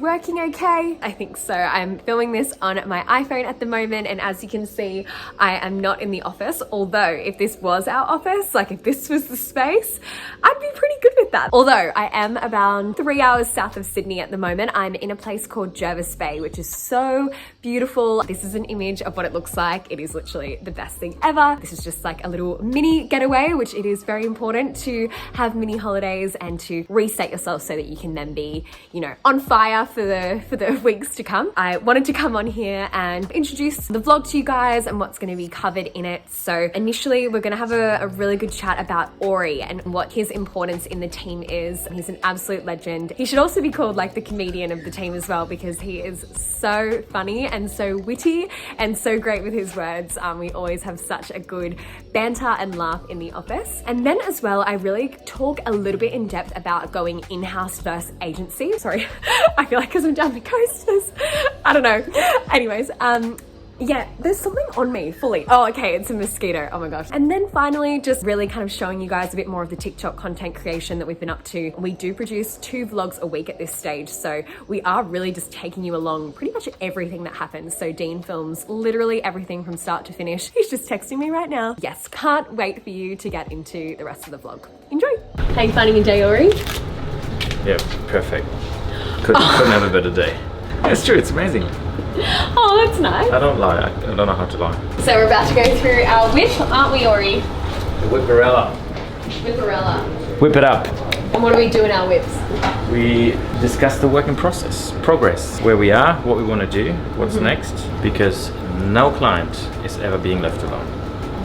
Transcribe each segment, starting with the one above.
working okay? I think so. I'm filming this on my iPhone at the moment, and as you can see, I am not in the office. Although if this was our office, like if this was the space, I'd be pretty good with that. Although I am about 3 hours south of Sydney at the moment. I'm in a place called Jervis Bay, which is so beautiful. This is an image of what it looks like. It is literally the best thing ever. This is just like a little mini getaway, which it is very important to have mini holidays and to reset yourself so that you can then be, you know, on fire for the weeks to come. I wanted to come on here and introduce the vlog to you guys and what's going to be covered in it. So initially we're going to have a really good chat about Ori and what his importance in the team is. He's an absolute legend. He should also be called like the comedian of the team as well, because he is so funny and so witty and so great with his words. We always have such a good banter and laugh in the office. And then as well, I really talk a little bit in depth about going in-house versus agency. Sorry, I feel like because I'm down the coast, I don't know. Anyways, yeah, there's something on me fully. Oh, okay, it's a mosquito. Oh my gosh. And then finally, just really kind of showing you guys a bit more of the TikTok content creation that we've been up to. We do produce 2 vlogs a week at this stage, so we are really just taking you along pretty much everything that happens. So Dean films literally everything from start to finish. He's just texting me right now. Yes, can't wait for you to get into the rest of the vlog. Enjoy. How are you finding your day, Ori? Yeah, perfect. Couldn't have a better day. It's true, it's amazing. Oh, that's nice. I don't lie, I don't know how to lie. So we're about to go through our whip, aren't we, Ori? The Whipperella. Whipperella. Whip it up. And what do we do in our whips? We discuss the working process, progress, where we are, what we want to do, what's next, because no client is ever being left alone.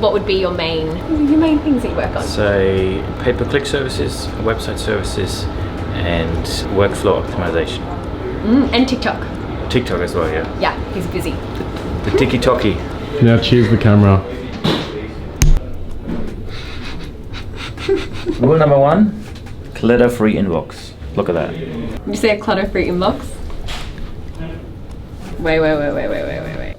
What would be your main things that you work on? So pay-per-click services, website services, and workflow optimization. And TikTok. TikTok as well, yeah. Yeah, he's busy. The tiki-toki. Now cheers the camera. Rule number 1, clutter-free inbox. Look at that. Did you say a clutter-free inbox? Wait.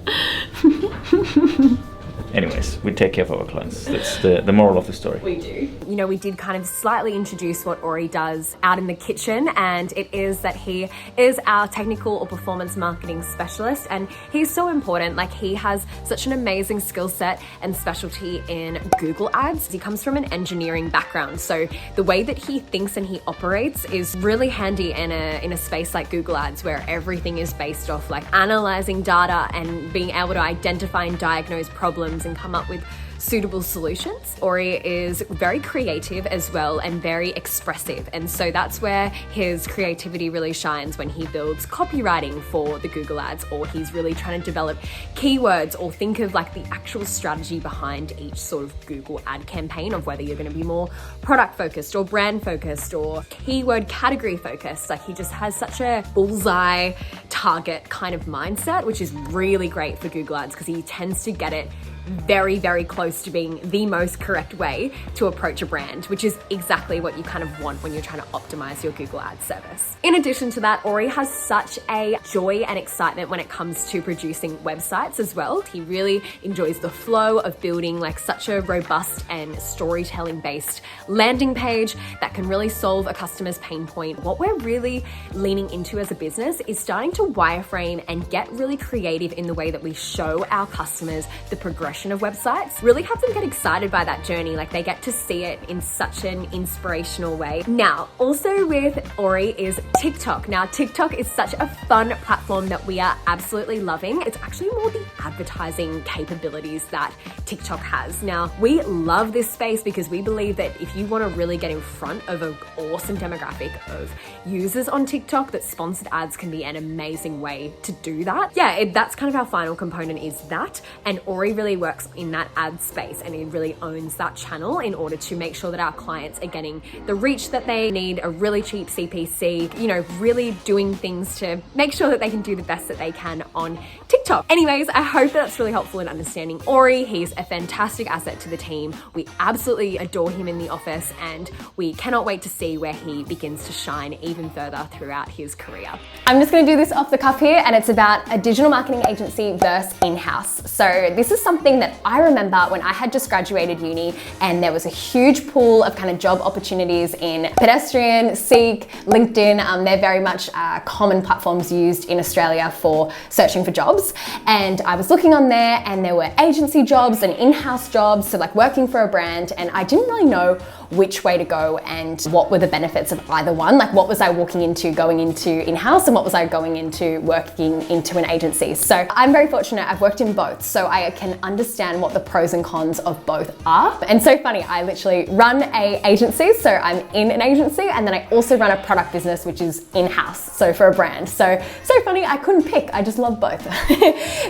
Anyways, we take care of our clients. That's the moral of the story. We do. You know, we did kind of slightly introduce what Ori does out in the kitchen, and it is that he is our technical or performance marketing specialist, and he's so important. Like, he has such an amazing skill set and specialty in Google Ads. He comes from an engineering background, so the way that he thinks and he operates is really handy in a space like Google Ads, where everything is based off like analyzing data and being able to identify and diagnose problems and come up with suitable solutions. Ori is very creative as well and very expressive, and so that's where his creativity really shines when he builds copywriting for the Google Ads, or he's really trying to develop keywords or think of like the actual strategy behind each sort of Google ad campaign, of whether you're going to be more product focused or brand focused or keyword category focused. Like, he just has such a bullseye target kind of mindset, which is really great for Google Ads because he tends to get it very, very close to being the most correct way to approach a brand, which is exactly what you kind of want when you're trying to optimize your Google Ads service. In addition to that, Ori has such a joy and excitement when it comes to producing websites as well. He really enjoys the flow of building like such a robust and storytelling based landing page that can really solve a customer's pain point. What we're really leaning into as a business is starting to wireframe and get really creative in the way that we show our customers the progression of websites, really have them get excited by that journey. Like, they get to see it in such an inspirational way. Now, also with Ori is TikTok. Now, TikTok is such a fun platform that we are absolutely loving. It's actually more the advertising capabilities that TikTok has. Now, we love this space because we believe that if you want to really get in front of an awesome demographic of users on TikTok, that sponsored ads can be an amazing way to do that. Yeah, that's kind of our final component, is that. And Ori really works in that ad space, and he really owns that channel in order to make sure that our clients are getting the reach that they need, a really cheap CPC, you know, really doing things to make sure that they can do the best that they can on TikTok. Anyways, I hope that's really helpful in understanding Ori. He's a fantastic asset to the team. We absolutely adore him in the office, and we cannot wait to see where he begins to shine even further throughout his career. I'm just going to do this off the cuff here, and it's about a digital marketing agency versus in-house. So this is something something that I remember when I had just graduated uni and there was a huge pool of kind of job opportunities in Pedestrian, Seek, LinkedIn. They're very much common platforms used in Australia for searching for jobs. And I was looking on there and there were agency jobs and in-house jobs, so like working for a brand, and I didn't really know which way to go and what were the benefits of either one. Like, what was I walking into going into in-house and what was I going into working into an agency? So I'm very fortunate, I've worked in both, so I can understand what the pros and cons of both are. And so funny, I literally run a agency, so I'm in an agency, and then I also run a product business, which is in-house, so for a brand. So funny, I couldn't pick, I just love both.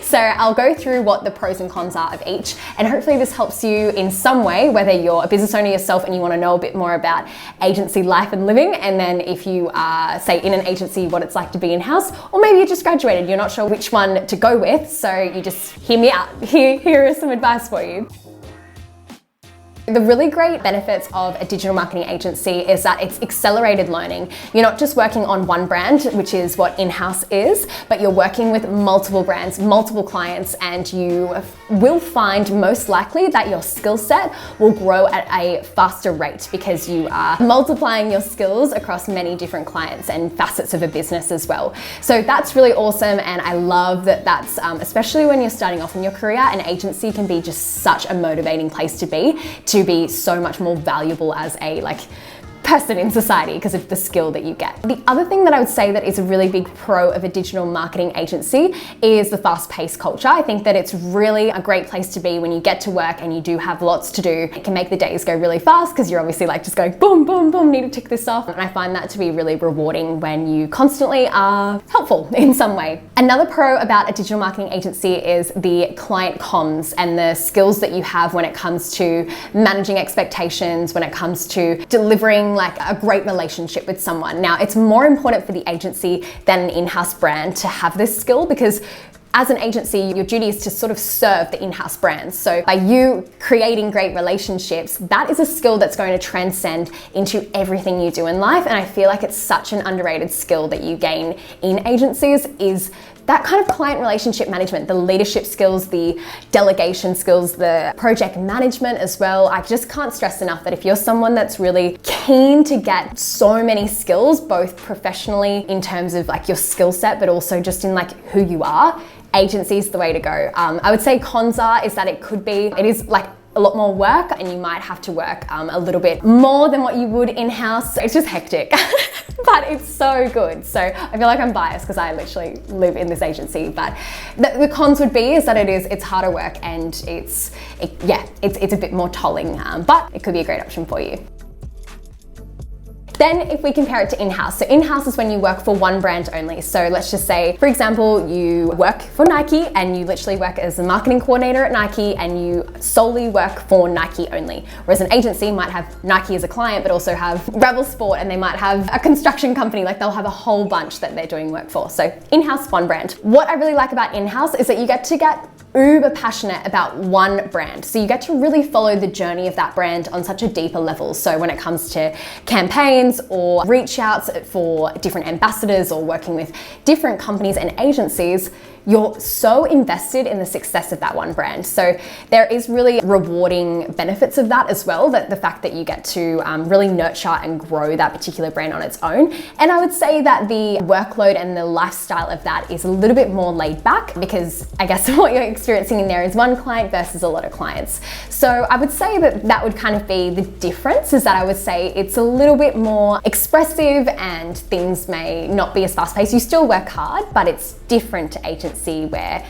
So I'll go through what the pros and cons are of each, and hopefully this helps you in some way, whether you're a business owner yourself and you want to know a bit more about agency life and living, and then if you are, say, in an agency, what it's like to be in-house, or maybe you just graduated, you're not sure which one to go with, so you just hear me out. Here is some advice for you. The really great benefits of a digital marketing agency is that it's accelerated learning. You're not just working on one brand, which is what in-house is, but you're working with multiple brands, multiple clients, and you will find most likely that your skill set will grow at a faster rate because you are multiplying your skills across many different clients and facets of a business as well. So that's really awesome, and I love that that's, especially when you're starting off in your career, an agency can be just such a motivating place to be so much more valuable as a person in society because of the skill that you get. The other thing that I would say that is a really big pro of a digital marketing agency is the fast-paced culture. I think that it's really a great place to be when you get to work and you do have lots to do. It can make the days go really fast because you're obviously just going boom, boom, boom, need to tick this off. And I find that to be really rewarding when you constantly are helpful in some way. Another pro about a digital marketing agency is the client comms and the skills that you have when it comes to managing expectations, when it comes to delivering a great relationship with someone. Now, it's more important for the agency than an in-house brand to have this skill because as an agency, your duty is to sort of serve the in-house brands. So by you creating great relationships, that is a skill that's going to transcend into everything you do in life. And I feel like it's such an underrated skill that you gain in agencies is that kind of client relationship management, the leadership skills, the delegation skills, the project management as well. I just can't stress enough that if you're someone that's really keen to get so many skills, both professionally in terms of your skill set, but also just in who you are, agency is the way to go. I would say cons is that it is a lot more work and you might have to work a little bit more than what you would in-house. It's just hectic, but it's so good. So I feel like I'm biased because I literally live in this agency, but the cons would be is that it's harder work and it's a bit more tolling, but it could be a great option for you. Then if we compare it to in-house, so in-house is when you work for one brand only. So let's just say, for example, you work for Nike and you literally work as a marketing coordinator at Nike and you solely work for Nike only. Whereas an agency might have Nike as a client, but also have Rebel Sport, and they might have a construction company, they'll have a whole bunch that they're doing work for. So in-house, one brand. What I really like about in-house is that you get to get uber passionate about one brand. So you get to really follow the journey of that brand on such a deeper level. So when it comes to campaigns or reach outs for different ambassadors or working with different companies and agencies, you're so invested in the success of that one brand. So there is really rewarding benefits of that as well, that the fact that you get to really nurture and grow that particular brand on its own. And I would say that the workload and the lifestyle of that is a little bit more laid back because I guess what you're experiencing in there is one client versus a lot of clients. So I would say that would kind of be the difference, is that I would say it's a little bit more expressive and things may not be as fast paced. You still work hard, but it's different to agency where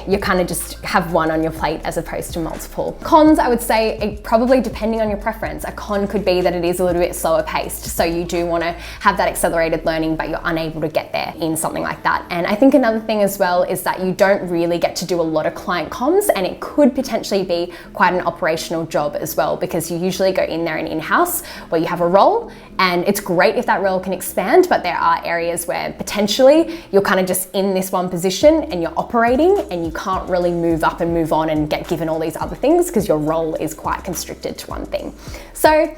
you kind of just have one on your plate as opposed to multiple. Cons, I would say, probably depending on your preference. A con could be that it is a little bit slower paced. So you do want to have that accelerated learning, but you're unable to get there in something like that. And I think another thing as well is that you don't really get to do a lot of client comms, and it could potentially be quite an operational job as well, because you usually go in there and in-house where you have a role, and it's great if that role can expand, but there are areas where potentially you're kind of just in this one position and you're operating and you can't really move up and move on and get given all these other things because your role is quite constricted to one thing. So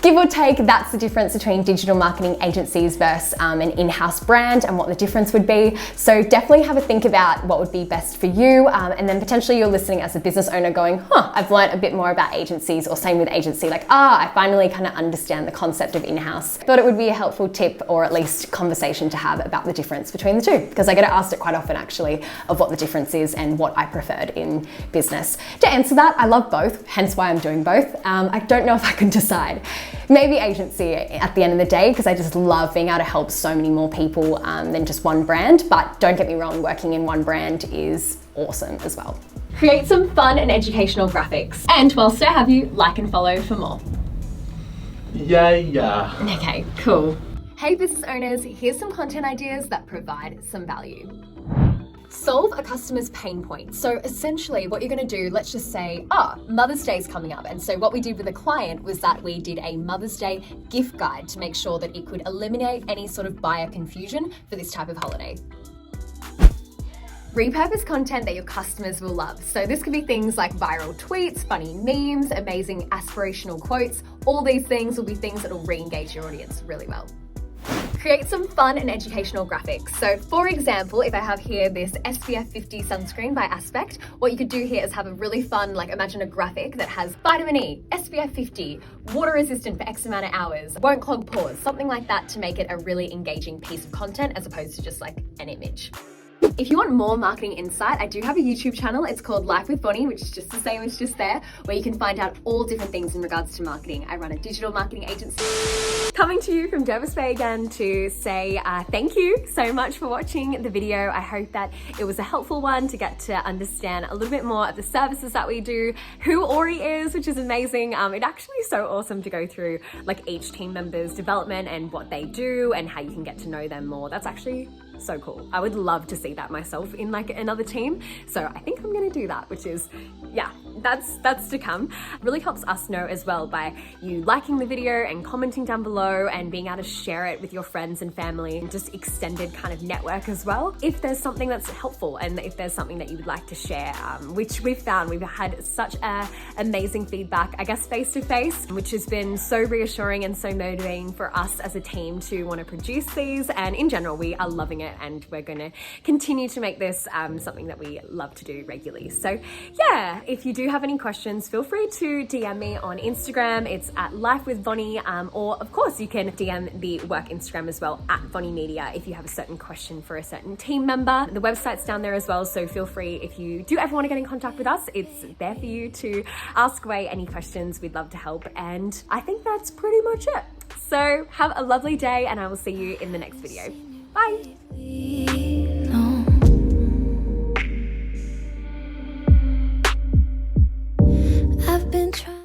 Give or take, that's the difference between digital marketing agencies versus an in-house brand and what the difference would be. So definitely have a think about what would be best for you. And then potentially you're listening as a business owner going, I've learned a bit more about agencies, or same with agency, like, I finally kind of understand the concept of in-house. Thought it would be a helpful tip, or at least conversation to have about the difference between the two, because I get asked it quite often actually of what the difference is and what I preferred in business. To answer that, I love both, hence why I'm doing both. I don't know if I can decide. Maybe agency at the end of the day, because I just love being able to help so many more people than just one brand. But don't get me wrong, working in one brand is awesome as well. Create some fun and educational graphics. And whilst I have you, like and follow for more. Yeah. Okay, cool. Hey business owners, here's some content ideas that provide some value. Solve a customer's pain point. So essentially what you're going to do, let's just say, Mother's Day is coming up. And so what we did with a client was that we did a Mother's Day gift guide to make sure that it could eliminate any sort of buyer confusion for this type of holiday. Repurpose content that your customers will love. So this could be things like viral tweets, funny memes, amazing aspirational quotes. All these things will be things that will re-engage your audience really well. Create some fun and educational graphics. So for example, if I have here this SPF 50 sunscreen by Aspect, what you could do here is have a really fun, like imagine a graphic that has vitamin E, SPF 50, water resistant for X amount of hours, won't clog pores, something like that to make it a really engaging piece of content as opposed to just like an image. If you want more marketing insight, I do have a YouTube channel. It's called Life with Bonnie, which is just the same as just there, where you can find out all different things in regards to marketing. I run a digital marketing agency. Coming to you from Jervis Bay again to say thank you so much for watching the video. I hope that it was a helpful one to get to understand a little bit more of the services that we do, who Ori is, which is amazing. It actually is so awesome to go through like each team member's development and what they do and how you can get to know them more. That's actually so cool. I would love to see that myself in like another team. So I think I'm gonna do that, which is, yeah, that's to come. It really helps us know as well by you liking the video and commenting down below and being able to share it with your friends and family and just extended kind of network as well. If there's something that's helpful and if there's something that you would like to share, which we've found, we've had such amazing feedback, I guess face to face, which has been so reassuring and so motivating for us as a team to want to produce these. And in general, we are loving it and we're going to continue to make this something that we love to do regularly. So yeah, if you do have any questions, feel free to DM me on Instagram. It's at Life with Bonnie, or of course you can DM the work Instagram as well at Bonnie Media if you have a certain question for a certain team member. The website's down there as well, so feel free if you do ever want to get in contact with us, it's there for you to ask away any questions. We'd love to help, and I think that's pretty much it. So have a lovely day and I will see you in the next video. Bye. I've been trying.